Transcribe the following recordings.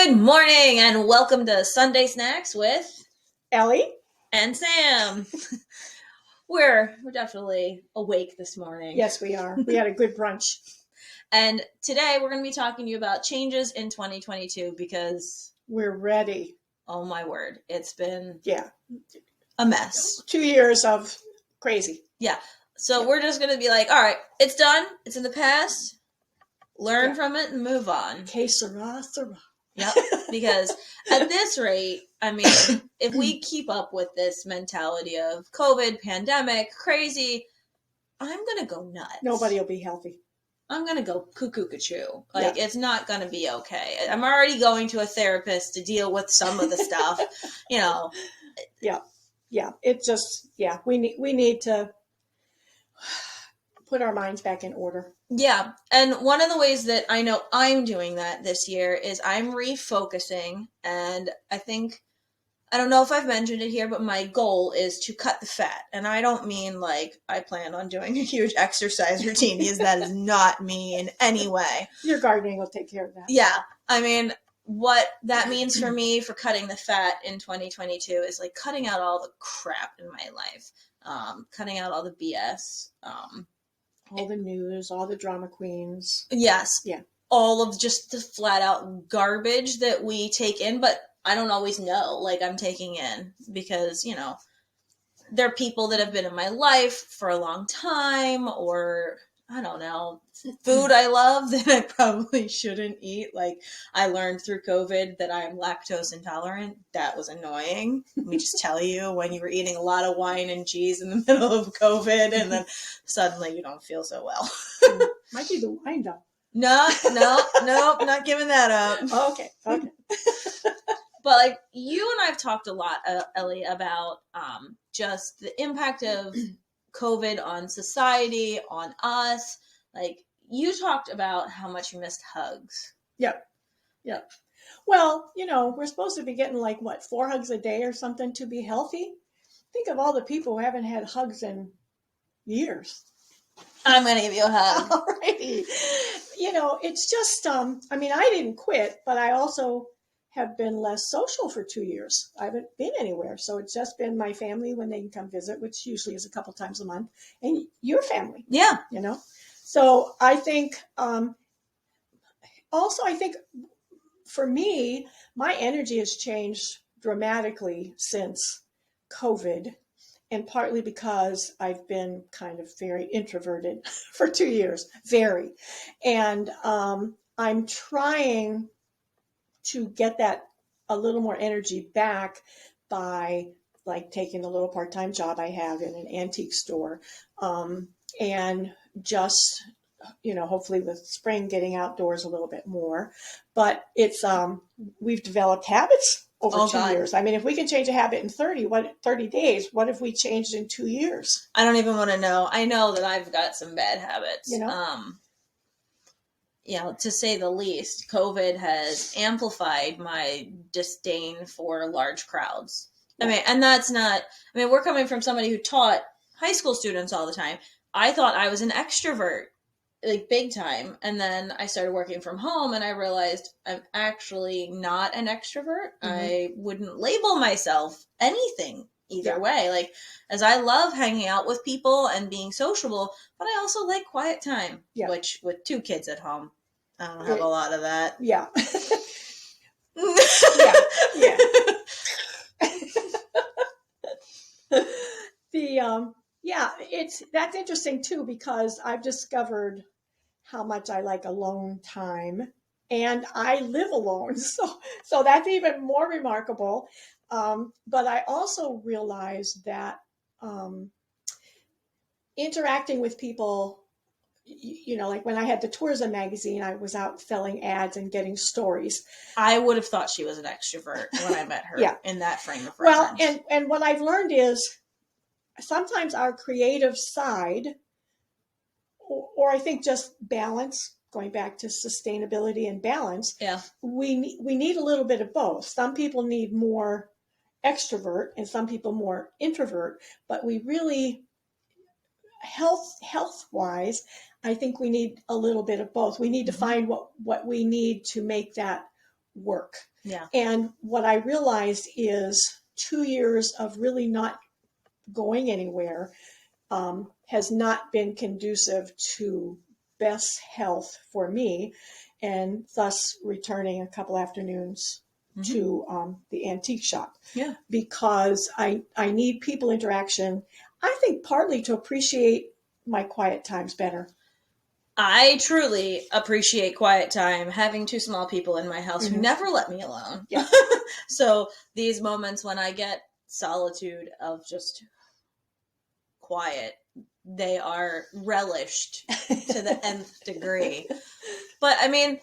Good morning and welcome to Sunday Snacks with Ellie? and Sam. We're definitely awake this morning. Yes, we are. We had a good brunch. And today we're going to be talking to you about changes in 2022 because We're ready. oh my word, it's been Yeah. a mess. 2 years of crazy. Yeah. So we're just going to be like, all right, it's done. It's in the past. Learn from it and move on. Que sera, sera. Yep. Because at this rate, I mean, if we keep up with this mentality of COVID, pandemic, crazy, I'm going to go nuts. Nobody will be healthy. I'm going to go cuckoo-cuckoo. Like, It's not going to be okay. I'm already going to a therapist to deal with some of the stuff, you know. Yeah. It just, we need to put our minds back in order. Yeah. And one of the ways that I know I'm doing that this year is I'm refocusing. And I don't know if I've mentioned it here, but my goal is to cut the fat. And I don't mean like I plan on doing a huge exercise routine because that is not me in any way. Your gardening will take care of that. Yeah. I mean, what that means for me for cutting the fat in 2022 is like cutting out all the crap in my life, cutting out all the BS. All the news, all the drama queens. Yes. Yeah. All of just the flat out garbage that we take in, but I don't always know, like, I'm taking in because, you know, there are people that have been in my life for a long time or, I don't know, food I love that I probably shouldn't eat. Like, I learned through COVID that I'm lactose intolerant. That was annoying. Let me just tell you, when you were eating a lot of wine and cheese in the middle of COVID and then suddenly you don't feel so well. Might be the wine, though. No, not giving that up. Okay. But like you and I've talked a lot, Ellie, about just the impact of COVID on society, on us. Like you talked about how much you missed hugs. Yep. Well, we're supposed to be getting 4 hugs a day or something to be healthy. Think of all the people who haven't had hugs in years. I'm going to give you a hug. Alrighty. It's just, I didn't quit, but I also have been less social for 2 years. I haven't been anywhere. So it's just been my family when they can come visit, which usually is a couple times a month, and your family. Yeah. So I think, also, I think for me, my energy has changed dramatically since COVID. And partly because I've been kind of very introverted for 2 years, very. And I'm trying to get that a little more energy back by taking a little part-time job I have in an antique store. And just, hopefully with spring getting outdoors a little bit more. But it's, we've developed habits over 2 years. If we can change a habit in 30 days, what if we changed in 2 years? I don't even want to know. I know that I've got some bad habits. To say the least, COVID has amplified my disdain for large crowds. Yeah. And that's not, we're coming from somebody who taught high school students all the time. I thought I was an extrovert. Like big time. And then I started working from home and I realized I'm actually not an extrovert. Mm-hmm. I wouldn't label myself anything either way. Like, as I love hanging out with people and being sociable, but I also like quiet time, which with 2 kids at home, I don't have a lot of that. Yeah. That's interesting too, because I've discovered how much I like alone time, and I live alone. So that's even more remarkable. But I also realized that interacting with people, like when I had the tourism magazine, I was out selling ads and getting stories. I would have thought she was an extrovert when I met her in that frame of reference. Well, and what I've learned is sometimes our creative side, or I think just balance, going back to sustainability and balance, we need a little bit of both. Some people need more extrovert and some people more introvert, but we really, health-wise, I think we need a little bit of both. We need to find what we need to make that work. Yeah. And what I realized is 2 years of really not going anywhere has not been conducive to best health for me, and thus returning a couple afternoons to the antique shop. Yeah. Because I need people interaction. I think partly to appreciate my quiet times better. I truly appreciate quiet time, having two small people in my house who never let me alone. Yeah. So these moments when I get solitude of just quiet, they are relished to the nth degree. But I mean,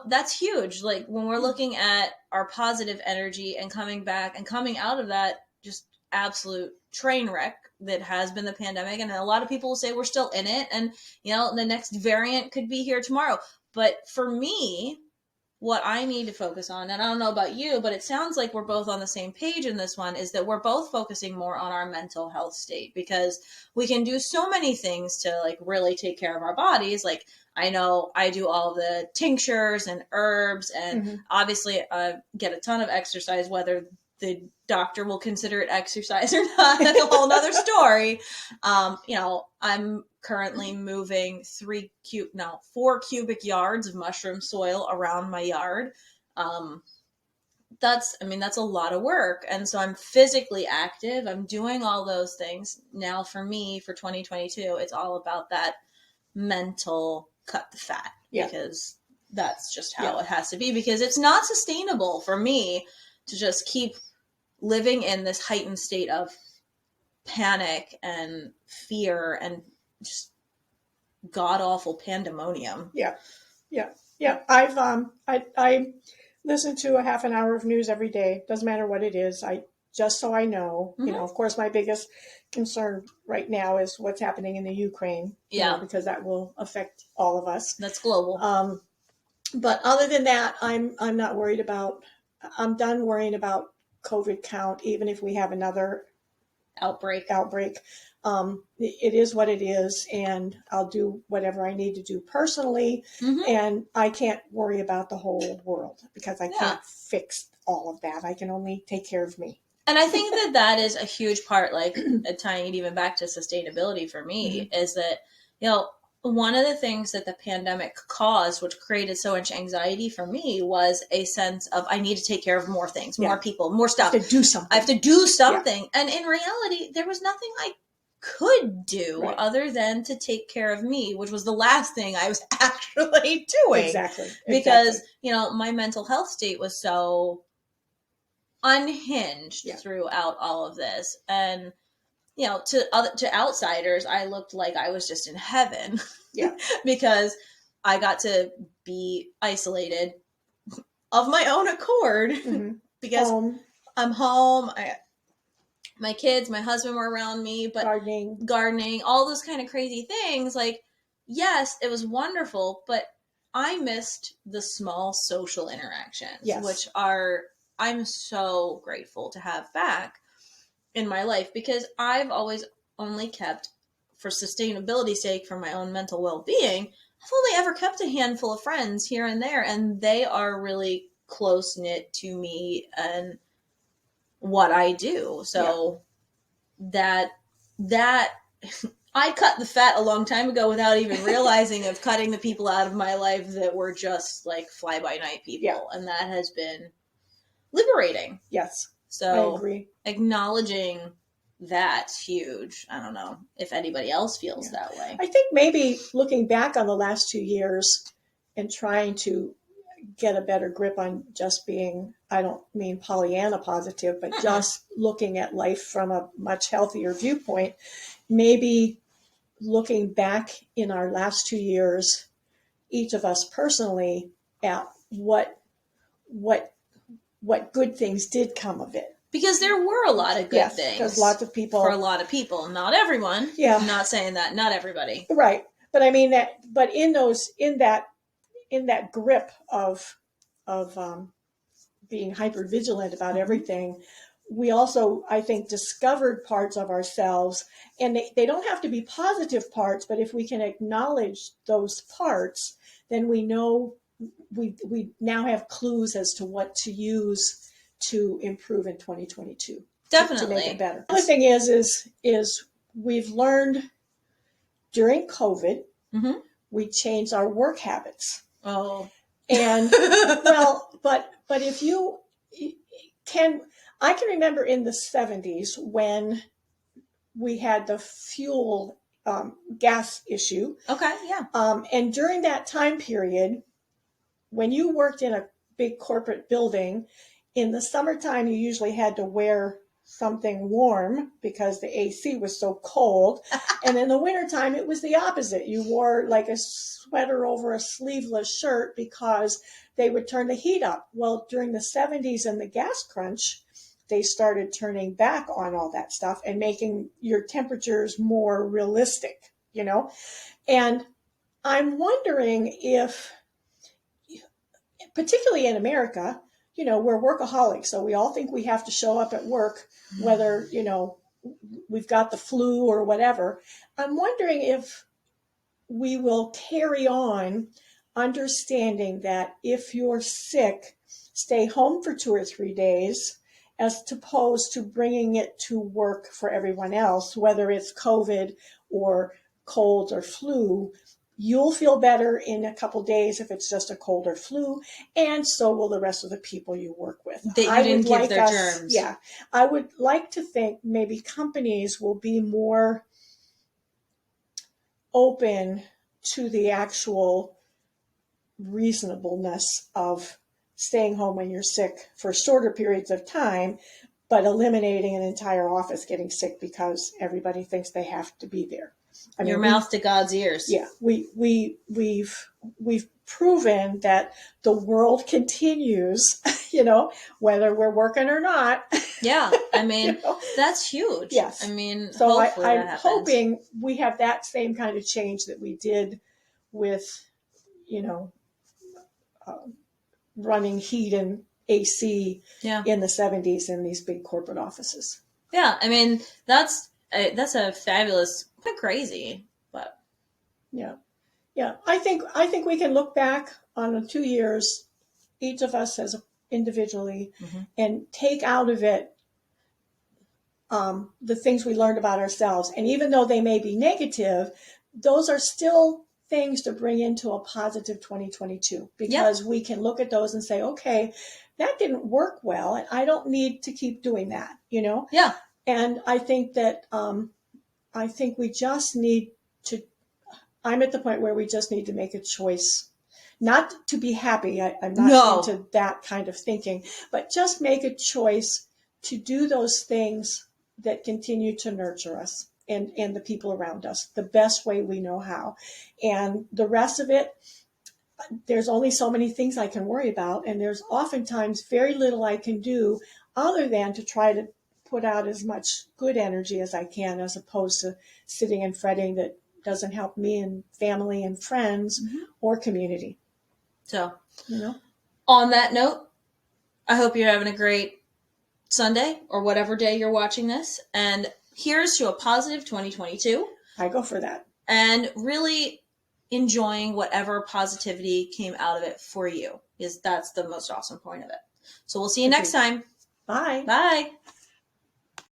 that's huge. Like when we're looking at our positive energy and coming back and coming out of that just absolute train wreck that has been the pandemic. And a lot of people will say we're still in it. And, the next variant could be here tomorrow. But for me, what I need to focus on, and I don't know about you, but it sounds like we're both on the same page in this one, is that we're both focusing more on our mental health state, because we can do so many things to like really take care of our bodies. Like I know I do all the tinctures and herbs, and obviously get a ton of exercise, whether the doctor will consider it exercise or not. That's a whole nother story. I'm currently moving 4 cubic yards of mushroom soil around my yard. That's a lot of work. And so I'm physically active. I'm doing all those things. Now for me, for 2022, it's all about that mental cut the fat, because that's just how it has to be, because it's not sustainable for me to just keep living in this heightened state of panic and fear and just god awful pandemonium. Yeah. I've I listen to a half an hour of news every day. Doesn't matter what it is. Just so I know. Of course, my biggest concern right now is what's happening in the Ukraine. Because that will affect all of us. That's global. But other than that, I'm not worried about. I'm done worrying about COVID count, even if we have another outbreak. It is what it is, and I'll do whatever I need to do personally, and I can't worry about the whole world because I can't fix all of that. I can only take care of me. And I think that is a huge part, like tying it even back to sustainability for me, is that, one of the things that the pandemic caused, which created so much anxiety for me, was a sense of I need to take care of more things, more people, more stuff. I have to do something. I have to do something. Yeah. And in reality, there was nothing I could do other than to take care of me, which was the last thing I was actually doing. Exactly. Because, my mental health state was so unhinged throughout all of this. And to outsiders, I looked like I was just in heaven. Yeah. Because I got to be isolated of my own accord because I'm home. My kids, my husband were around me, but gardening, all those kind of crazy things. Like, yes, it was wonderful, but I missed the small social interactions, which I'm so grateful to have back in my life, because I've always only kept, for sustainability's sake, for my own mental well-being, I've only ever kept a handful of friends here and there, and they are really close-knit to me and what I do. So that I cut the fat a long time ago without even realizing of cutting the people out of my life that were just like fly-by-night people, and that has been liberating. Yes. So I agree. Acknowledging that's huge. I don't know if anybody else feels that way. I think maybe looking back on the last 2 years and trying to get a better grip on just being, I don't mean Pollyanna positive, but just looking at life from a much healthier viewpoint, maybe looking back in our last 2 years, each of us personally, at what good things did come of it. Because there were a lot of good things. Because lots of people. For a lot of people. Not everyone. Yeah. I'm not saying that. Not everybody. Right. But I mean that, but in that grip of being hyper vigilant about everything, we also, I think, discovered parts of ourselves, and they don't have to be positive parts, but if we can acknowledge those parts, then we know we now have clues as to what to use to improve in 2022. Definitely. To make it better. The other thing is we've learned during COVID, Mm-hmm. we changed our work habits. Oh. And well, but if you can, I can remember in the 70s when we had the fuel gas issue. Okay, yeah. And during that time period, when you worked in a big corporate building, in the summertime, you usually had to wear something warm because the AC was so cold. And in the wintertime, it was the opposite. You wore like a sweater over a sleeveless shirt because they would turn the heat up. Well, during the 70s and the gas crunch, they started turning back on all that stuff and making your temperatures more realistic, you know? And I'm wondering if, particularly in America, you know, we're workaholics, so we all think we have to show up at work, whether, you know, we've got the flu or whatever. I'm wondering if we will carry on understanding that if you're sick, stay home for 2 or 3 days, as opposed to bringing it to work for everyone else, whether it's COVID or cold or flu. You'll feel better in a couple days if it's just a cold or flu, and so will the rest of the people you work with. That you didn't give their germs. Yeah, I would like to think maybe companies will be more open to the actual reasonableness of staying home when you're sick for shorter periods of time, but eliminating an entire office getting sick because everybody thinks they have to be there. I mean, your mouth to God's ears. Yeah, we've proven that the world continues, you know, whether we're working or not. Yeah, I mean, You know? that's huge. Yes. I mean, So hopefully I'm that happens. hoping we have that same kind of change that we did with, you know, running heat and AC in the 70s in these big corporate offices. Yeah, I mean, that's a fabulous, quite crazy, but yeah. I think we can look back on the 2 years, each of us as individually, and take out of it the things we learned about ourselves. And even though they may be negative, those are still things to bring into a positive 2022, because we can look at those and say, okay, that didn't work well, and I don't need to keep doing that, you know? Yeah. And I think that I think we just need to, I'm at the point where we just need to make a choice, not to be happy. I'm not into that kind of thinking, but just make a choice to do those things that continue to nurture us and the people around us the best way we know how. And the rest of it, there's only so many things I can worry about, and there's oftentimes very little I can do other than to try to put out as much good energy as I can, as opposed to sitting and fretting that doesn't help me and family and friends or community. So, you know, on that note, I hope you're having a great Sunday or whatever day you're watching this. And here's to a positive 2022. I go for that. And really enjoying whatever positivity came out of it for you, is that's the most awesome point of it. So we'll see you next time. Bye. Bye.